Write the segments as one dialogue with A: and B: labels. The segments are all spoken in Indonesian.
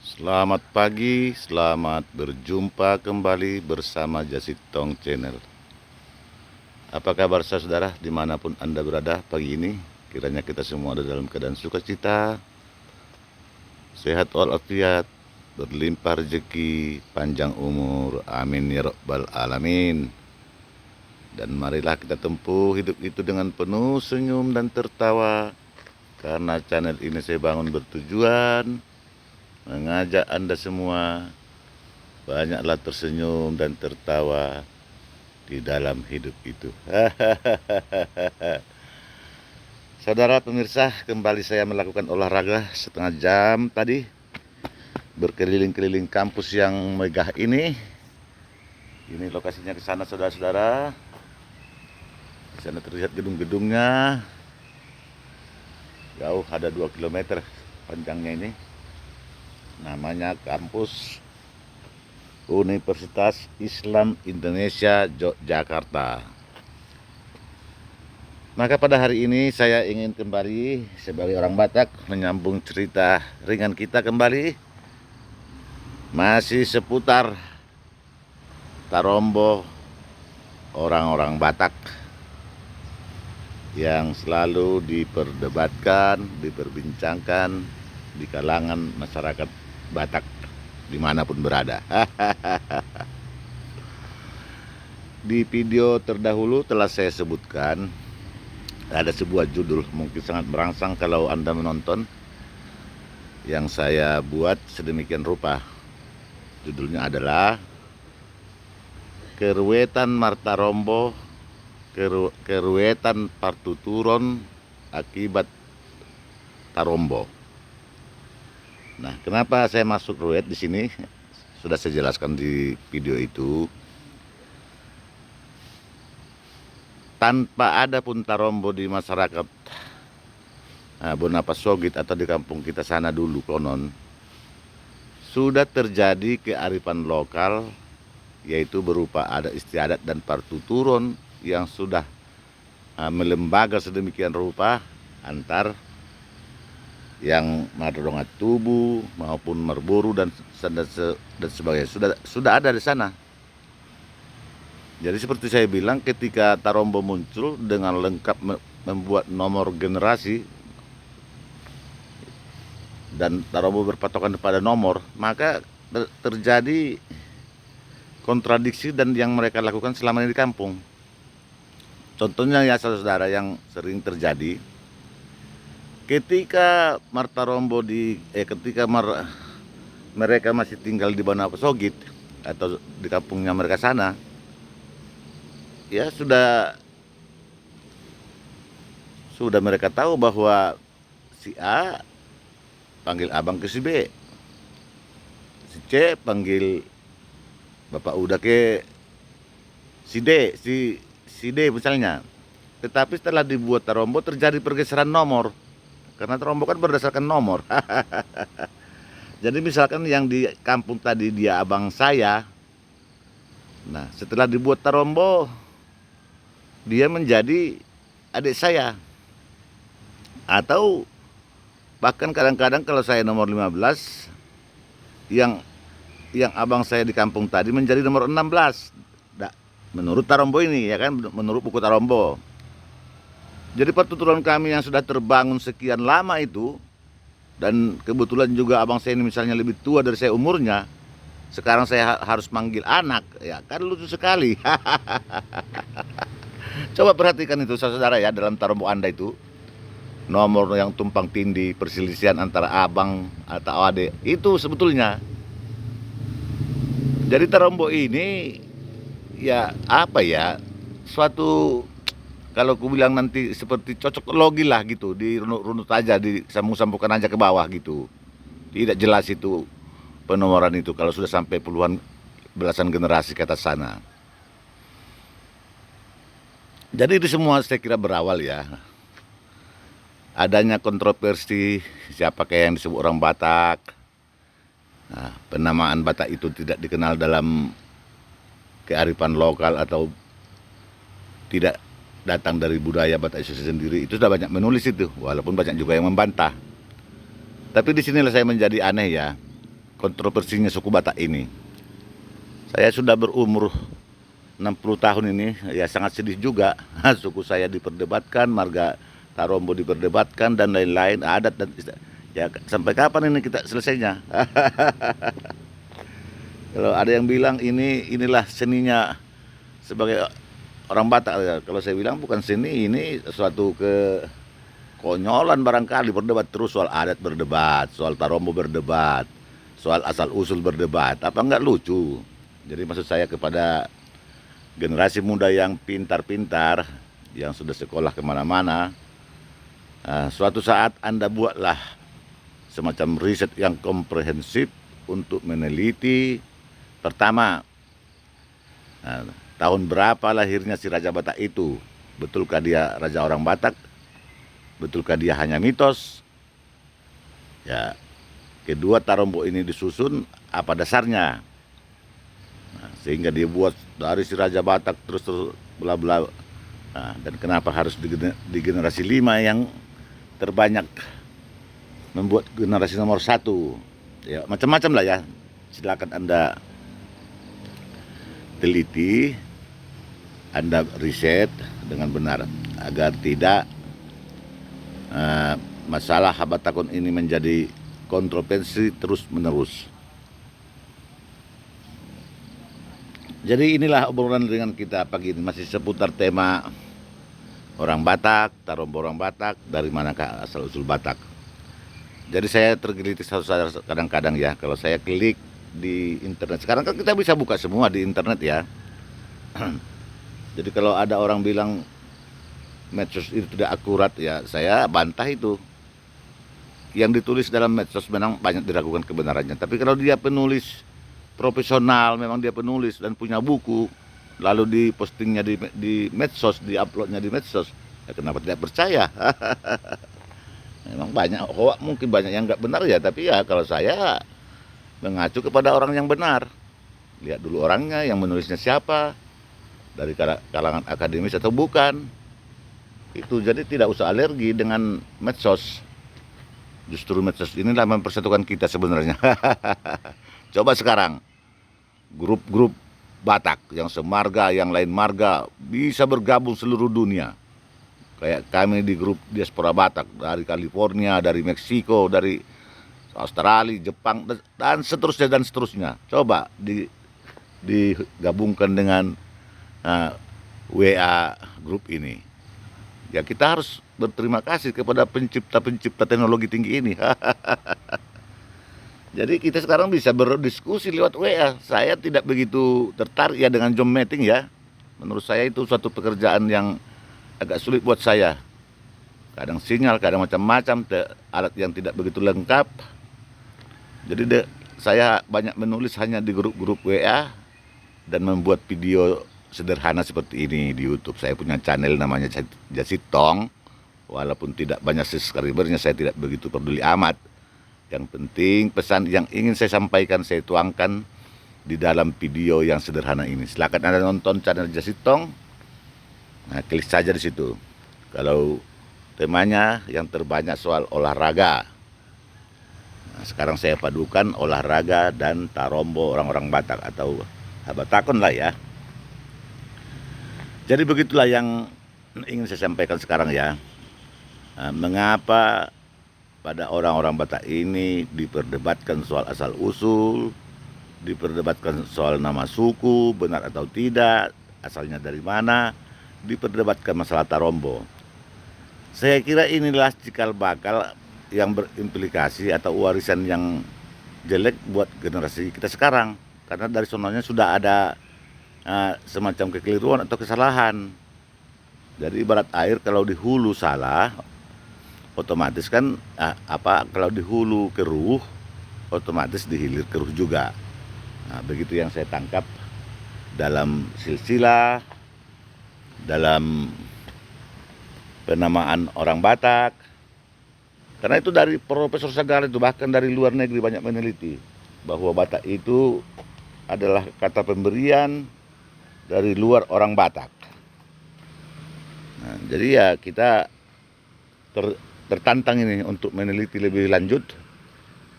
A: Selamat pagi, selamat berjumpa kembali bersama Jasitong Channel. Apa kabar saudara dimanapun Anda berada pagi ini? Kiranya kita semua ada dalam keadaan sukacita, sehat walafiat, berlimpah rezeki, panjang umur, amin ya rabbal alamin. Dan marilah kita tempuh hidup itu dengan penuh senyum dan tertawa, karena channel ini saya bangun bertujuan mengajak Anda semua banyaklah tersenyum dan tertawa di dalam hidup itu. Saudara pemirsa, kembali saya melakukan olahraga setengah jam tadi, berkeliling-keliling kampus yang megah ini. Ini lokasinya ke sana saudara-saudara. Di sana terlihat gedung-gedungnya. Jauh ada 2 km panjangnya ini. Namanya kampus Universitas Islam Indonesia Yogyakarta. Maka pada hari ini saya ingin kembali sebagai orang Batak menyambung cerita ringan kita kembali, masih seputar Tarombo orang-orang Batak yang selalu diperdebatkan, diperbincangkan di kalangan masyarakat Batak dimanapun berada. Di video terdahulu telah saya sebutkan ada sebuah judul mungkin sangat merangsang kalau Anda menonton, yang saya buat sedemikian rupa. Judulnya adalah Keruwetan Martarombo, Keruwetan Partuturon Akibat Tarombo. Nah, kenapa saya masuk ruwet di sini? Sudah saya jelaskan di video itu. Tanpa ada pun Tarombo di masyarakat Bonapasogit atau di kampung kita sana dulu konon, sudah terjadi kearifan lokal, yaitu berupa adat istiadat dan partuturon yang sudah melembaga sedemikian rupa antar yang Madrongat Tubu maupun Merburu dan sebagainya sudah ada di sana. Jadi seperti saya bilang, ketika Tarombo muncul dengan lengkap membuat nomor generasi dan Tarombo berpatokan pada nomor, maka terjadi kontradiksi dan yang mereka lakukan selama ini di kampung. Contohnya ya saudara yang sering terjadi, ketika Martarombo mereka masih tinggal di Bonapasogit atau di kampungnya mereka sana, ya sudah mereka tahu bahwa si A panggil abang ke si B, si C panggil bapak udah ke si D, si D misalnya. Tetapi setelah dibuat Tarombo terjadi pergeseran nomor. Karena Tarombo kan berdasarkan nomor. Jadi misalkan yang di kampung tadi dia abang saya. Nah, setelah dibuat Tarombo, dia menjadi adik saya. Atau bahkan kadang-kadang kalau saya nomor 15, yang abang saya di kampung tadi menjadi nomor 16. Nah, menurut Tarombo ini ya kan, menurut buku Tarombo. Jadi pertuturan kami yang sudah terbangun sekian lama itu, dan kebetulan juga abang saya ini misalnya lebih tua dari saya umurnya, sekarang saya harus manggil anak, ya kan lucu sekali. Coba perhatikan itu saudara ya, dalam Tarombo Anda itu, nomor yang tumpang tindih, perselisihan antara abang atau adik, itu sebetulnya. Jadi Tarombo ini ya apa ya, suatu, kalau aku bilang nanti seperti cocok logi lah gitu, dirunut-runut aja, disambung-sambungkan aja ke bawah gitu. Tidak jelas itu penomoran itu kalau sudah sampai puluhan belasan generasi ke atas sana. Jadi itu semua saya kira berawal ya, adanya kontroversi siapa kayak yang disebut orang Batak. Nah, penamaan Batak itu tidak dikenal dalam kearifan lokal atau tidak datang dari budaya Batak itu sendiri. Itu sudah banyak menulis itu, walaupun banyak juga yang membantah. Tapi di sinilah saya menjadi aneh ya. kontroversinya suku Batak ini. Saya sudah berumur 60 tahun ini, ya sangat sedih juga. Suku saya diperdebatkan, marga Tarombo diperdebatkan, dan lain-lain, adat dan ya sampai kapan ini kita selesainya? Kalau ada yang bilang inilah seninya sebagai orang Batak, ya. Kalau saya bilang bukan seni, ini suatu kekonyolan barangkali. Berdebat terus soal adat, berdebat soal Tarombo, berdebat soal asal usul, berdebat, apa enggak lucu? Jadi maksud saya kepada generasi muda yang pintar-pintar, yang sudah sekolah kemana-mana, suatu saat Anda buatlah semacam riset yang komprehensif untuk meneliti pertama, tahun berapa lahirnya si Raja Batak itu. Betulkah dia raja orang Batak? Betulkah dia hanya mitos? Ya, kedua, Tarombo ini disusun apa dasarnya? Sehingga dia buat dari si Raja Batak terus bla bla. Dan kenapa harus di generasi 5 yang terbanyak membuat generasi nomor 1? Ya, macam-macam lah ya. Silakan Anda teliti, Anda riset dengan benar agar tidak masalah Habatakon ini menjadi kontroversi terus menerus. Jadi inilah obrolan dengan kita pagi ini, masih seputar tema orang Batak, Tarombo orang Batak, dari manakah asal usul Batak. Jadi saya tergelitik kadang-kadang ya, kalau saya klik di internet. Sekarang kan kita bisa buka semua di internet ya. Jadi kalau ada orang bilang medsos itu tidak akurat, ya saya bantah itu. Yang ditulis dalam medsos memang banyak diragukan kebenarannya. Tapi kalau dia penulis profesional, memang dia penulis dan punya buku, lalu dipostingnya di medsos, diuploadnya di medsos, ya kenapa tidak percaya? Memang banyak hoax, mungkin banyak yang nggak benar ya, tapi ya kalau saya mengacu kepada orang yang benar. Lihat dulu orangnya, yang menulisnya siapa, dari kalangan akademis atau bukan. Itu jadi tidak usah alergi dengan medsos. Justru medsos inilah mempersatukan kita sebenarnya. Coba sekarang grup-grup Batak yang semarga, yang lain marga bisa bergabung seluruh dunia. Kayak kami di grup diaspora Batak dari California, dari Meksiko, dari Australia, Jepang, dan seterusnya dan seterusnya. Coba digabungkan dengan WA grup ini. Ya kita harus berterima kasih kepada pencipta teknologi tinggi ini. Jadi kita sekarang bisa berdiskusi lewat WA. Saya tidak begitu tertarik ya dengan Zoom meeting ya. Menurut saya itu suatu pekerjaan yang agak sulit buat saya. Kadang sinyal, kadang macam-macam, alat yang tidak begitu lengkap. Jadi saya banyak menulis hanya di grup-grup WA dan membuat video sederhana seperti ini di YouTube. Saya punya channel namanya Jasitong. Walaupun tidak banyak subscribernya, saya tidak begitu peduli amat. Yang penting pesan yang ingin saya sampaikan, saya tuangkan di dalam video yang sederhana ini. Silakan Anda nonton channel Jasitong. Nah, klik saja di situ. Kalau temanya yang terbanyak soal olahraga. Nah, sekarang saya padukan olahraga dan Tarombo orang-orang Batak atau Habatakon lah ya. Jadi begitulah yang ingin saya sampaikan sekarang ya. Nah, mengapa pada orang-orang Batak ini diperdebatkan soal asal-usul, diperdebatkan soal nama suku, benar atau tidak, asalnya dari mana, diperdebatkan masalah Tarombo. Saya kira inilah cikal bakal yang berimplikasi atau warisan yang jelek buat generasi kita sekarang. Karena dari sononya sudah ada semacam kekeliruan atau kesalahan. Jadi ibarat air, kalau di hulu salah, otomatis kan kalau di hulu keruh, otomatis di hilir keruh juga. Nah, begitu yang saya tangkap dalam silsilah, dalam penamaan orang Batak. Karena itu dari Profesor Sagala itu, bahkan dari luar negeri banyak meneliti bahwa Batak itu adalah kata pemberian dari luar orang Batak. Nah, jadi ya kita tertantang ini untuk meneliti lebih lanjut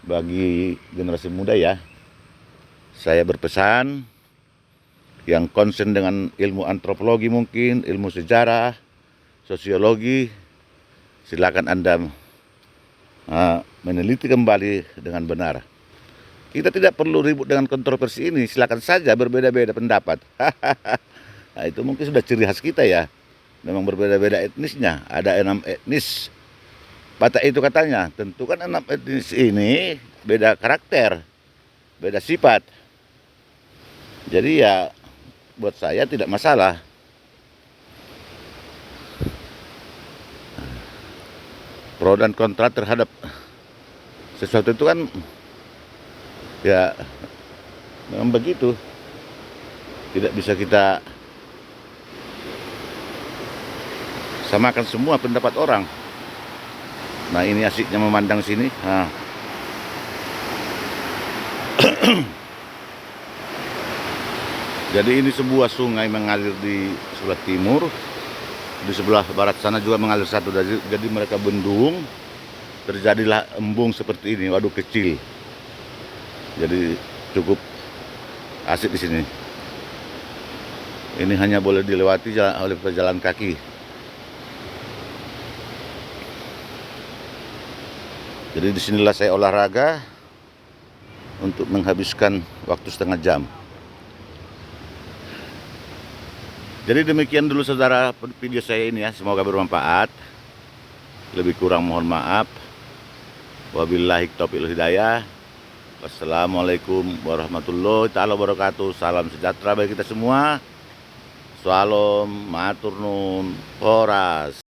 A: bagi generasi muda ya. Saya berpesan yang konsen dengan ilmu antropologi mungkin, ilmu sejarah, sosiologi, silakan Anda meneliti kembali dengan benar. Kita tidak perlu ribut dengan kontroversi ini, silakan saja berbeda-beda pendapat. Nah, itu mungkin sudah ciri khas kita ya. Memang berbeda-beda etnisnya, ada 6 etnis. Batak itu katanya, tentu kan 6 etnis ini beda karakter, beda sifat. Jadi ya buat saya tidak masalah. Pro dan kontra terhadap sesuatu itu kan ya memang begitu. Tidak bisa kita samakan semua pendapat orang. Nah, ini asiknya memandang sini. Nah. Jadi ini sebuah sungai mengalir di sebelah timur, di sebelah barat sana juga mengalir satu. Jadi mereka bendung, terjadilah embung seperti ini, waduk kecil. Jadi cukup asik di sini. Ini hanya boleh dilewati oleh pejalan kaki. Jadi disinilah saya olahraga untuk menghabiskan waktu setengah jam. Jadi demikian dulu saudara video saya ini ya, semoga bermanfaat. Lebih kurang mohon maaf. Wabillahi taufiq wal hidayah. Wassalamualaikum warahmatullahi taala wabarakatuh. Salam sejahtera bagi kita semua. Shalom, matur nuwun, horas.